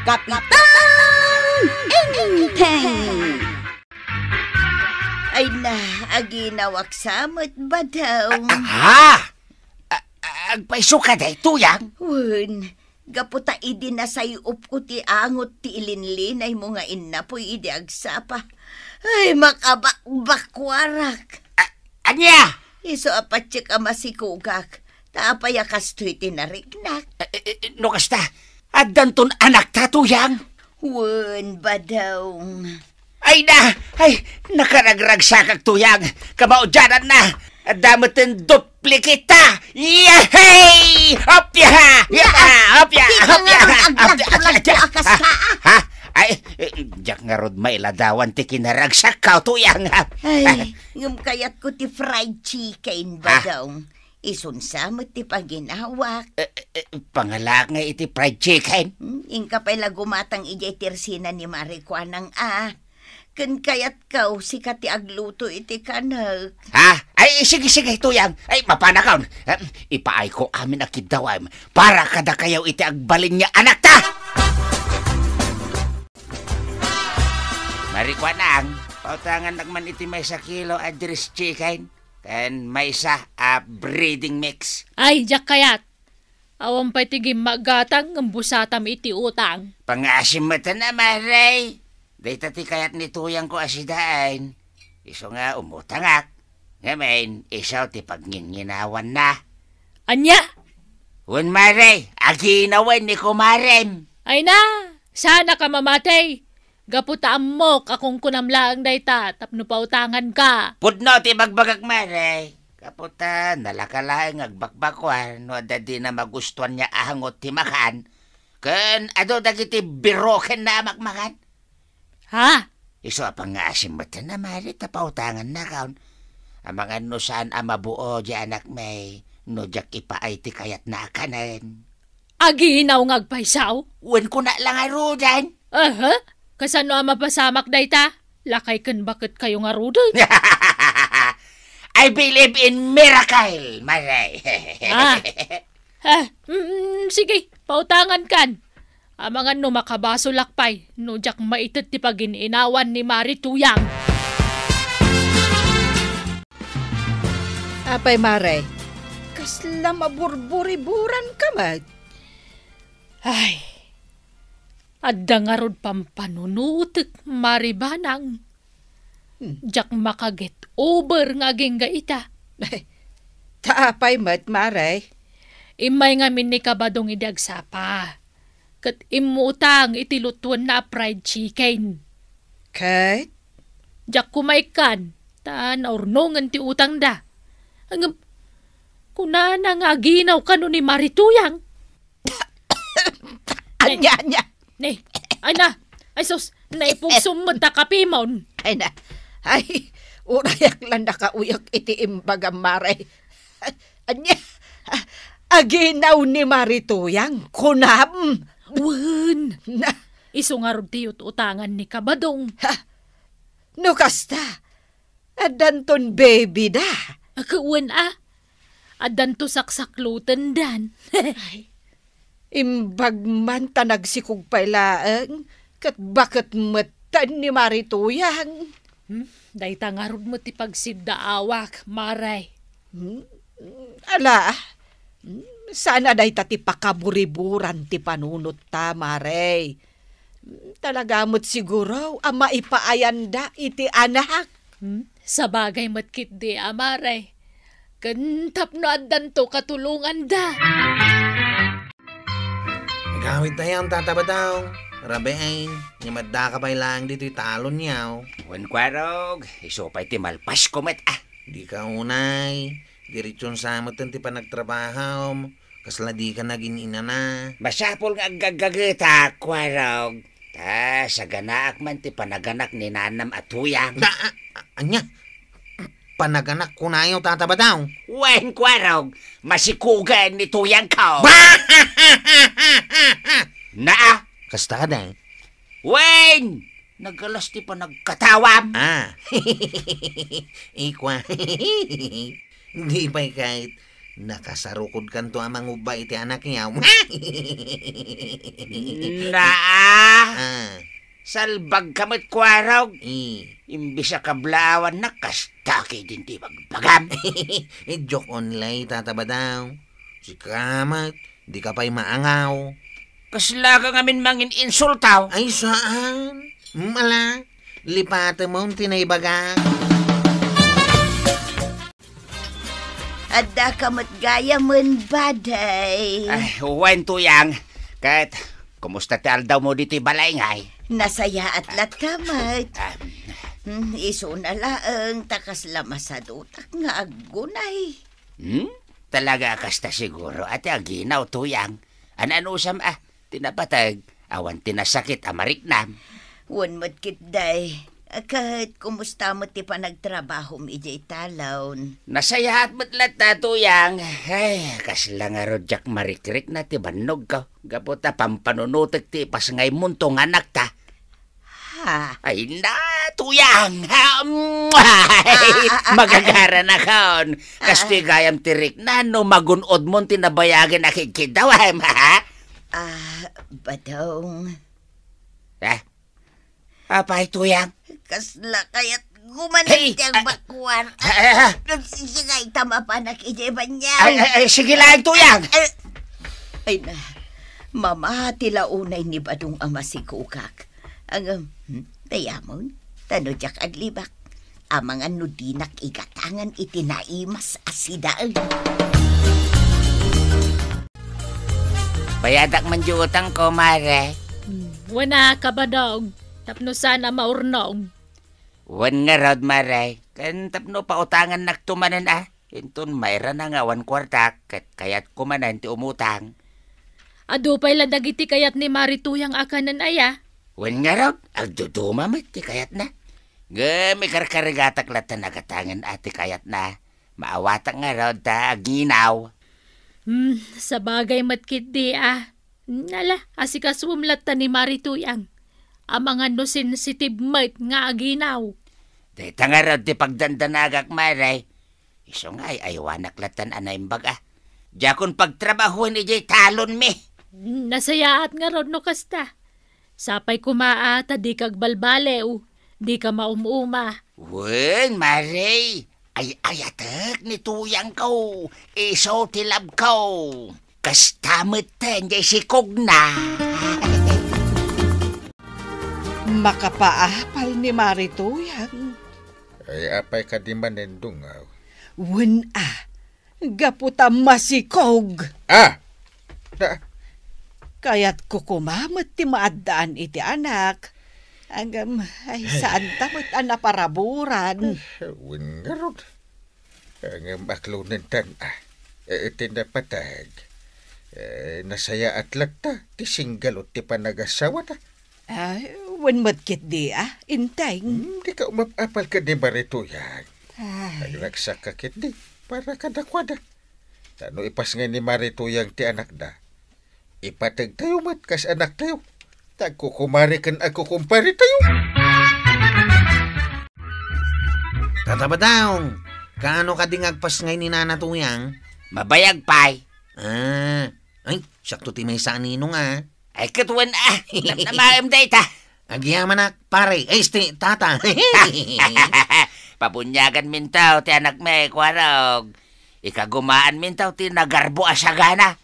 Kapitang Enteng! Ay na, aginawak samot ba daw? Agpaiso ka day, tuyang? Wen, gaputa idi na sayup ko ti angot ti ilinlin ay mga inapoy idi agsapa. Ay, makabakbakwarak. Anya? Iso apatsik ama si Kugak. Taapayakas to'y tinarignak. No kasta, adanton anak ta, tuyang? Wen ba daw? Ay, nakaragragsakag, tuyang. Kamaudyanan na. Damatin duplikita. Yahey! Hopya! Hopya! Ha? Ay, jak nga rod mailadawan ti kinaragsak ka, tuyang. Ay, ngam kayat ko ti fried chicken ba daw? Isunsamot ti paginawak. Pangalak nga iti fried chicken. Ingka pala gumatang ijay tirsina ni Marikwanang Ken kayat kaw si kati agluto iti kanag. Ha? Ay, sige, tuyang. Ay, mapanakaw. Ipaay ko amin akidawam para kada kayaw iti agbalin niya anak ta! Marikwanang, pautangan nagman iti may 1 kilo address chicken. Ken may isa breeding mix. Ay, jak kayat. Awang pa'y tigim magatang ng busatam iti utang. Pangasim mata na, Maray. Dahil ti kayat ni tuyang ko asidaan. Iso nga umutangak. Ngayon, isaw ti pagnginginawan na. Anya? Wen, Maray, aginawan ni kumarem. Ay na, sana ka mamatay. Gaputaan mo kakung kunamlaang dayta tapno pautangan ka. Pudno ti magbagag, Maray. Kaputa, nalakalaing agbakbakwan no dadi na magustuhan niya ahangot ti makan. Ken ado dagiti biroken na makmakan. Ha? Iso apang nga asim mata na, Mari, tapautangan na kaon. Amang ano saan amabuo di anak may no jak ipaay ti kayat na kanen. Aginaw ngagpaisaw? Wen ko na lang arudan. Kasano mapasamak dayta? Lakay ken bakit kayo nga rudan? I believe in miracle, Mari. Sige, pautangan kan. Amangan no makabaso lakpay, no jak maitet ti paginawan ni Mari Tuyang. Apay, Mare, kasla maburburiburan ka mat. Ay, adda nga rod pampanunutek, Mari Banang. Jak makaget over nga gengga ita. Taapay mat, Mare. Imay nga min ni kabadong idagsapa. Kat imutang itilutuan na fried chicken. Kat? Jak kumaikan, taan ornongan ti utang da. Ang kunana nga ginaw ka no ni Marituyang. Anya. Ay na, ay sus, naipugsumod ta kapimon. Ay, urayak lang nakauyak iti imbagam, Mare. Anya, aginaw ni Marituyang, kunam. Wen, Na, iso nga rod ti utangan ni kabadong. no kasta, adanton baby da. Akawan adan to saksaklutan dan. Imbag man tanagsikog pailaang, kat bakit matan ni Marituyang. Dayta nga rod mo ti pagsiddaawak, Maray. Ala, sana day ti pakaburiburan ti panunot ta, Mare. Talaga mo't siguro ama ipaayanda iti anak. Sa bagay matkit di, Maray. Kantap no adan to katulungan da. Gawit tayo ang tatabadaw. Rabein, nyamadda ka pa lang dito'y talon niyaw. Wen kwarog, iso pa'y ti malpas kumet Di ka unay. Diritsyon sa amatan ti panagtrabaho. Kasla di ka naging ina na. Masapol nga agagagita, kwarog. Ta, sa ganaak man ti panaganak ni Nanam at Tuyang. Anya? Panaganak ko na yung tatabadaw. Wen kwarog, masikugan ni Tuyang ka. Naa? Kastada. Wen! Nagalas ti panagkatawam. Ikwa. Di pa'y kahit nakasarukod kan to amang ubay iti anak niya. Naa! Salbag kamit kwaraw. Imbis sa kablawan na kastaki din ti bagbagam. Joke online, Tata Badang. Si Kamat, di ka pa'y maangaw. Kasla ka ngamin mangin insultaw. Ay, saan? Mala, lipata mo ang tinaybagak. Adda kamat gaya man baday. Ay, huwain tuyang. Kahit, kumusta ti aldaw mo dito'y balay ngay? Nasaya at lat kamat. Iso na laang takas lamas sa dutak nga agunay. Talaga kasta siguro at aginaw tuyang. Anusam tinapatag. Awan tinasakit amariknam. Wan mat kitday. Kahit kumusta mo ti pa nagtrabaho mi ijay talon. Nasaya at matlat na tuyang. Ay, kasla nga rodyak marikrik na ti banog ka. Gaputa pampanunutik ti pasangay muntong anak ta. Ha? Ay na, tuyang! Magagara na kaon. Kasti gayam tirik na no magunod mo tinabayagin akikidawam, ha? Badong. Apay, tuyang? Kasla kaya't gumanit ang bakwar. Sigay tama pa nakijay ba niya? Ay, sige lang, tuyang! Ay na, mamati launay ni Badong ama si Kukak. Ang, dayamon, tanodyak aglibak. Amang anudinak igatangan itinaimas asidaan. Bayadak man utang ko, mare. Wana ka ba dog? Tapno sana maurnong. Wan nga rod, mare. Kan tapno pautangan naktumanan Inton mayra na nga 1 kwarta kayat kumanan ti umutang. Ado pa'y ladagiti kayat ni Marituyang akanan aya. Wan nga rod, agduduma mat ti kayat na. May karkarigatak latan nagatangan ati kayat na. Maawatak nga rod ta aginaw. Sa bagay matkit di Nala, asikaswam latan ni Marituyang. Amang ano sensitive mate nga aginaw. Dita nga rod ti pagdandanagak, maray. Iso nga aywanak latan anaimbag Jakon pagtrabahuan ijay talon mi. Nasayaat nga rod no kasta. Sapay kumaata di kag balbaleo. Di ka maumuma. Wen, maray. Ay ayatek ni tuyang ko. Iso tilab ko. Kastamit ten jay sikog na. Makapaapal ni Marituyang. Ay apay ka di manendungaw. Wen gaputa masikog. Kaya't kukumamat ti maadaan iti anak. Hanggang saan tamot naparaburan. Wen nga rod. Ang maklunan tan tinapatag. Nasaya at lagta. Ti singgalot ti panagasawa ta. Wen matkit di intay. Di ka umapapal ka ni Marituyang. Ang nagsakakit di. Para kadakwada. Tano ipas nga ni Marituyang ti anak da. Ipatag tayo matkas anak tayo. Tagkukumari kan ako kumpari tayo. Tata Badang, kaano ka ding agpas ngay ni Nana Tuyang? Mabayag, pay. Ay, sakto ti may saninong Ay katwan Namnamaim data. Agyaman na, pare. Ay, tata. Papunyagan mintaw ti anak may kwarog. Ikagumaan mintaw ti nagarbo asagana.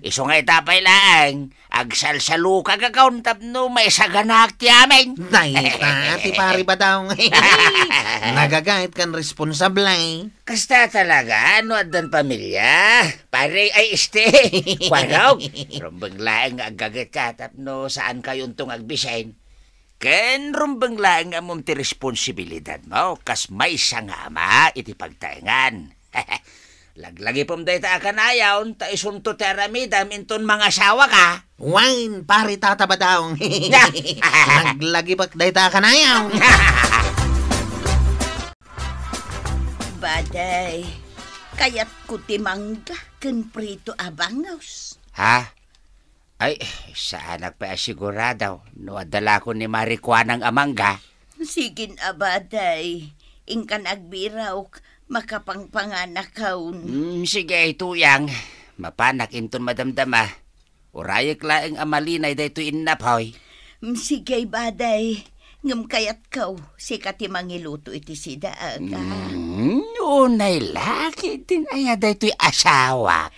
Iso nga itapay lang. Agsalsalo ka gagawin tapno may saganak ti amin. Dahita, ti pare ba daw? Nagagait kan responsable. Kasta talaga, ano adan pamilya? Pare ay kwarog. Rumbang laeng agagit ka tapno saan kayong tong agbisain. Ken rumbang laeng amom ti responsibilidad mo. Kas may sangama iti pagtaingan. Laglagi pom dayta akan ayaw, ta isunto ti aramidam inton mga asawa ka. Wine, pare Tata Badang. Laglagi pak dayta akan ayaw. Baday, kaya't kutimangga ken prito abangaws. Ay, sa anak pa asiguradaw, no adala ko ni Marikwanang amangga. Sigin abaday, ingkan agbiraw, makapangpanganak kaon. Sige, tuyang. Mapanak inton madamdama. Urayak laeng amalinay dayto innapoy. Sige, baday. Ngam kayat kaw, sikat mangiluto iti sidaaga. Unay laki din aya dayto'y asawa.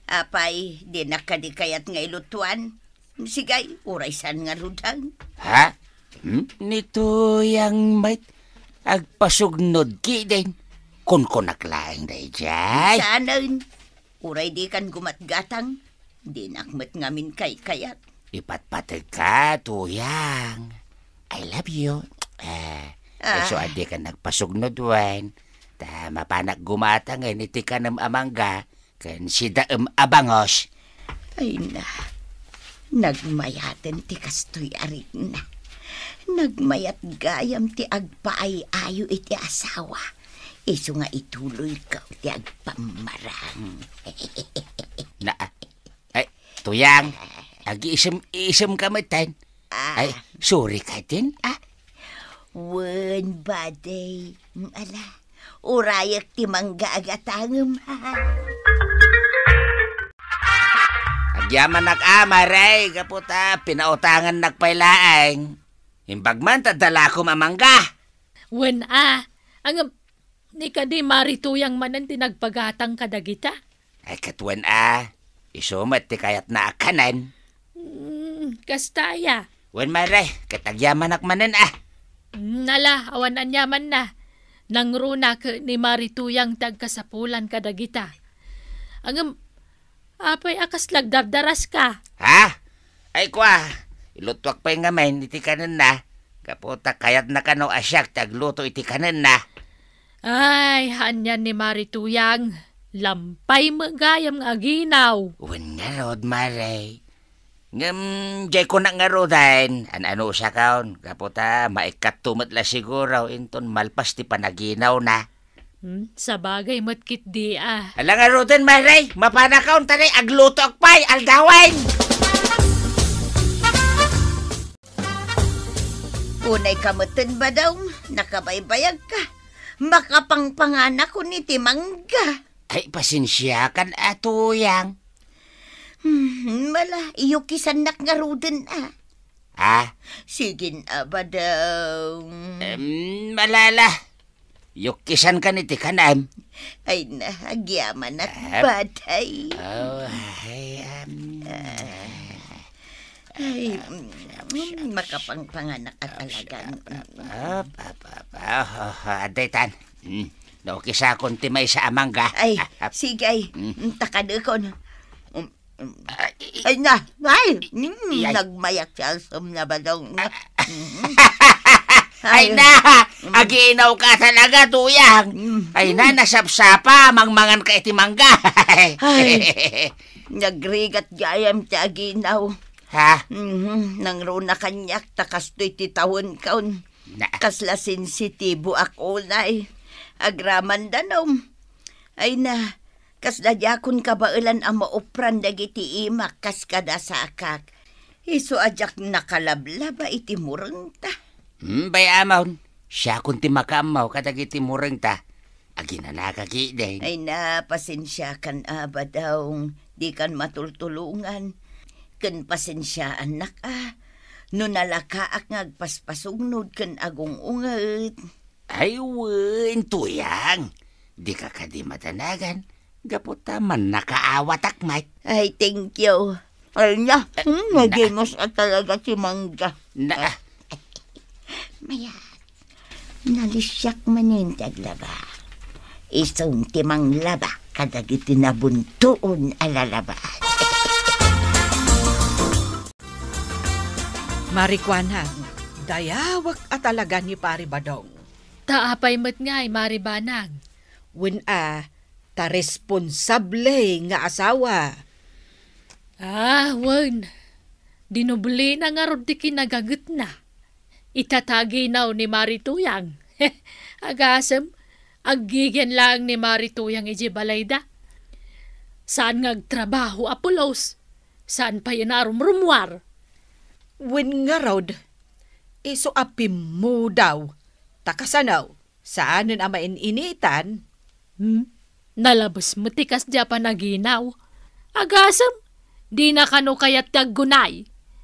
Apay, di nakadikayat nga ilutuan. Sigay, uraysan nga rudang. Ha? Nito yang may agpasugnod ki din. Kun naklaeng day jay. Sanain, uray di kan gumatgatang. Di nakmat ngamin kay kayat. Ipatpatag ka, tuyang. I love you. So adi ka nagpasugnod wan. Mapanak gumatang iti ka ng amangga. Kan sida abangos. Ay na, nagmayaten ti kastoy arit na. Nagmayat gayam ti agpaay-ayo iti asawa. Iso nga ituloy ka ti agpamarang. Ay, tuyang, ag-isem ka matan. Ay, sorry ka din, Wen baday, ala, urayak ti mangga agatangem, Agyaman amaray, kaputa, pinautangan nagpailaang. Imbagman, tadala ko mamangga. Wen ang ni ka di marituyang manan tinagpagatang kadagita. Ay, katwan isumat ti kayat na akanan. Kastaya. Wen maray, katagyaman manan Nala, awan anyaman na. Nangruna ka ni marituyang tagkasapulan kadagita. Ang apay akas lagdardaras ka. Ha? Ay kwa, ilutwak pa yung ngamen, iti kanan na. Kaputa kayat na kano asyak, tagluto iti kanan na. Ay, hanyan ni marituyang. Lampay magayam nga ginaw. Wen nga rod, maray. Jay ko na nga rodan. Ano siya kaon? Kaputa, maikat tumat la siguro. Inton malpas ti panaginaw na. Sa bagay matkit di Ala nga rodan, maray. Mapanakaon taray, agluto akpay, aldawan. Unay kamutin ba daw? Nakabaybayag ka. Makapangpanganak ko ni Timangga. Ay, pasensya kan atuyang. Mala, iyo kisanak nga ruden Sigin ba daw? Malala. Yukisan ka niti kanam. Ay na, agyaman at baday. Ay, makapangpanganak at talagang. Adaytan. Naukisa akong timay sa amangga. Ay, sige ay. Takadukon. Ay na, nagmayak siya na ba daw? Ay na, aginaw ka talaga, tuyang. Ay na, nasapsapa, mangmangan ka iti mangga. Ay, nagrigat gayam ti aginaw. Ha? Nangruna kanyak, takastoy ti tawon kaon. Kasla sensitibo ako na agraman danom. Ay na, kasla yakon kabailan ang maupran dagiti imak kas kadasakak. Iso ajak nakalablaba iti murang ta. Bayamaw, siya kun ti makamaw kadagiti murang ta. Aginanakaki din. Ay na, pasensya kan aba daw. Di kan matultulungan. Kan pasensya anak No nalakaak ngagpaspasugnod kan agong ungat. Ay wen, tuyang. Di ka kadi matanagan. Gaputaman nakaawatak, Mike. Ay, thank you. Ay na, nagimos at talaga si Mangga. Maya, nalisyak manin taglaba. Isang timang laba, kadagiti nabuntuon alalaba. Marikwana, dayawak at talaga ni Pari Badong. Taapay mat ngay, maribanang. Wen ta responsable nga asawa. Wen. Dinubli na nga rod di kinagagot na. Itatagi na ni Marituyang. Agasem, aggigyan lang ni Marituyang iji balayda. Saan ngagtrabaho, Apolos? Saan pa yun rumrumwar? Wen nga rod, iso apim mo daw, takasanaw. Saanin ang maininitan? Nalabos matikas dya pa naginaw. Agasam, di na kano kayat taggunay.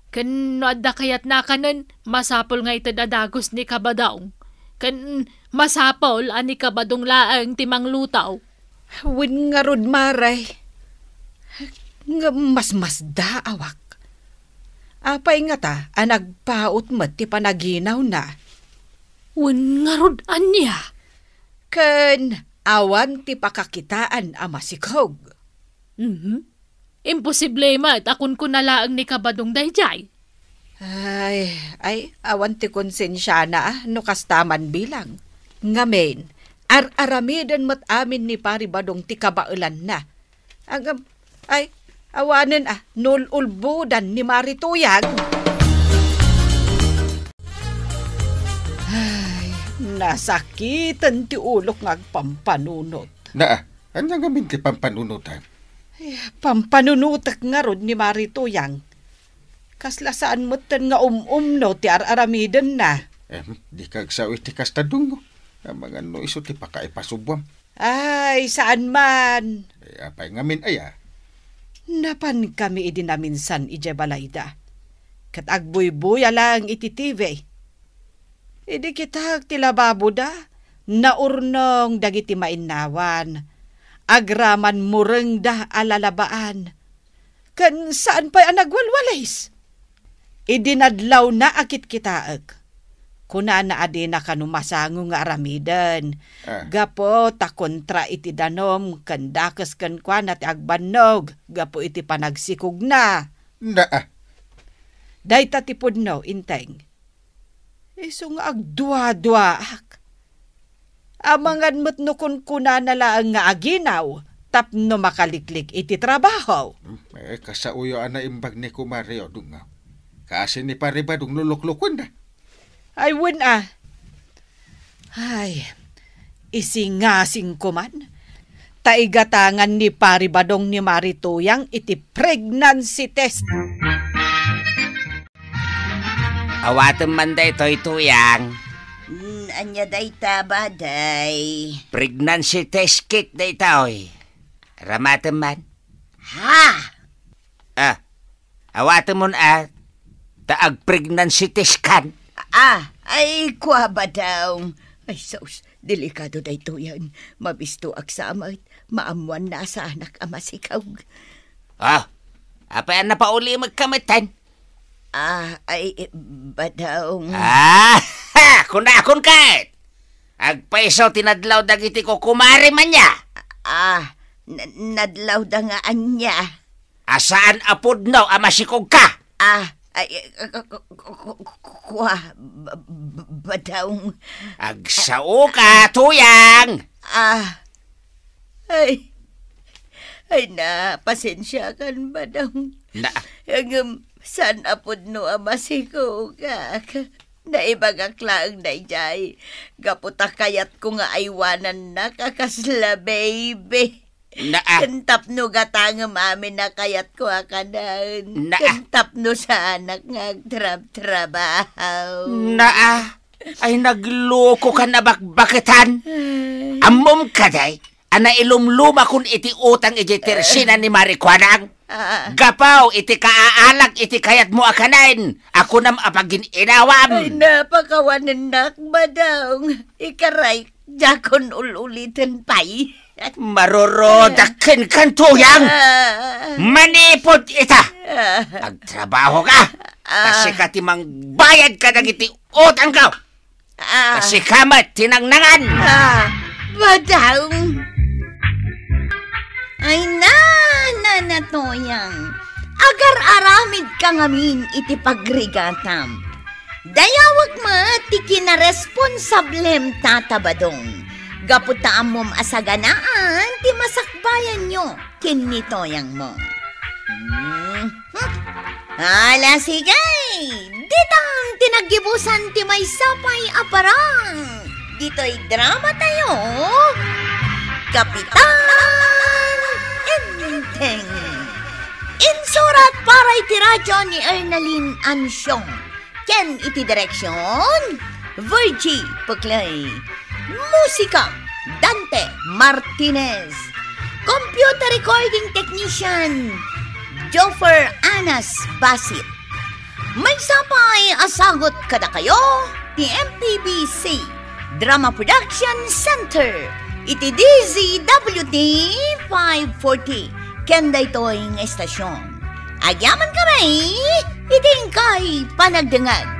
Kan adda kayat na kanan, masapol nga ito dadagos ni kabadaong. Kan masapol ani kabadong laang timang lutaw. Win nga rod maray. Nga mas daawak. Apay nga ta, nagpaot mat ti panaginaw na. Win nga rod anya. Ken awan ti pakakitaan a masikog. Imposible mat akon ko nalaang ni kabadong dayjay. Ay, awan ti konsensya na no kastaman bilang. Ngamen, aramidan mat amin ni paribadong ti kabailan na. Awanen nululbudan ni Marituyang. Nasakitan ti ulok ngagpampanunot. Anya nga min ti pampanunutan? Pampanunutak nga rod ni Marituyang. Kaslasaan mo tan nga no ti aramidan na. Di kagsawi ti kastadungo. Mga no iso ti pakaipasubwam. Ay, saan man? Apay nga min aya. Napan kami idinaminsan ije balayda. Kat agbuy-buya lang iti TV. Idi kita tilababo da, naurnong dagiti mainnawan, agraman mureng da alalabaan. Kan saan pa'y nagwalwalays? Idinadlaw na akit kitaag. Kuna na adi na kanumasango nga aramidan. Gapo ta kontra iti danom, kan dakas kan kwan at agbanog, gapo iti panagsikog na. Day tatipod no, inteng. Iso nga agdwa-dwaak. Amangan mo't nukon kuna na laang nga aginaw, tapno makaliklik iti trabaho. Kasauyo ana imbag ni Kumario dunga. Kasi ni paribadong luluklukon na. Ay, Ay, isingasing ko man. Taigatangan ni paribadong ni Marituyang iti pregnancy test. Awatem man day Tuyang. Anya day taba day. Pregnancy test kit day taoy. Ramatem man. Ha? Awatem mon taag pregnancy test kan. Ay kwa ba daw? Ay sos, delikado day Tuyang. Mabisto aksamat, maamuan na sa anak amasikaw. Apay na pauli magkamitan. Ay, badawng. Kunakon kahit. Agpaiso tinadlaw dagiti ko kumari man niya. Nadlaw da nga anya. Asaan apod no, amasikog ka? Badawng. Agsao ka, Tuyang. Ay na, pasensya kan badawng. San apod no amasiko ka. Naibagaklang dayjay. Gaputa kayat ko nga aywanan na kakasla baby. Kentap no gatangam amin na kayat ko akanan. Kentap no sa anak nga trabaho. Ay nagloko ka na bakbakitan. Amom ka day. Ana ilumluma kun iti utang iti tersina ni Marikwanang. Gapaw, iti kaaalag, iti kayat mo akanan. Ako nam apagin inawam. Ay, napakawanan nakba daw. Ikaray, jakon ulitin pa'y. Marorodakin kan Tuyang. Manipod ita. Agtrabaho ka. Kasi ka timang bayad ka ng iti utang ka. Kasi kamat tinangnangan. Badang. Ay Tuyang. Agar-aramid ka ngamin iti pagrigatam. Dayawag ma ti kinaresponsablem tatabadong. Gaputaam mom asaganaan ti masakbayan nyo kinni Tuyang mo. Ala sigay, ditang tinagibusan ti may sapay aparang. Dito'y drama tayo. Kapitan Enteng. Insurat para iti radyo ni Ernaline Ansyong. Ken iti direksyon, Virgie Puklay. Musika, Dante Martinez. Computer recording technician, Joffer Anas Basit. May sapay asagot kada kayo, ti MPBC Drama Production Center. Iti DZWT 540. Kenda ito'y nga estasyon. Agyaman kami, iting kay panagdangag.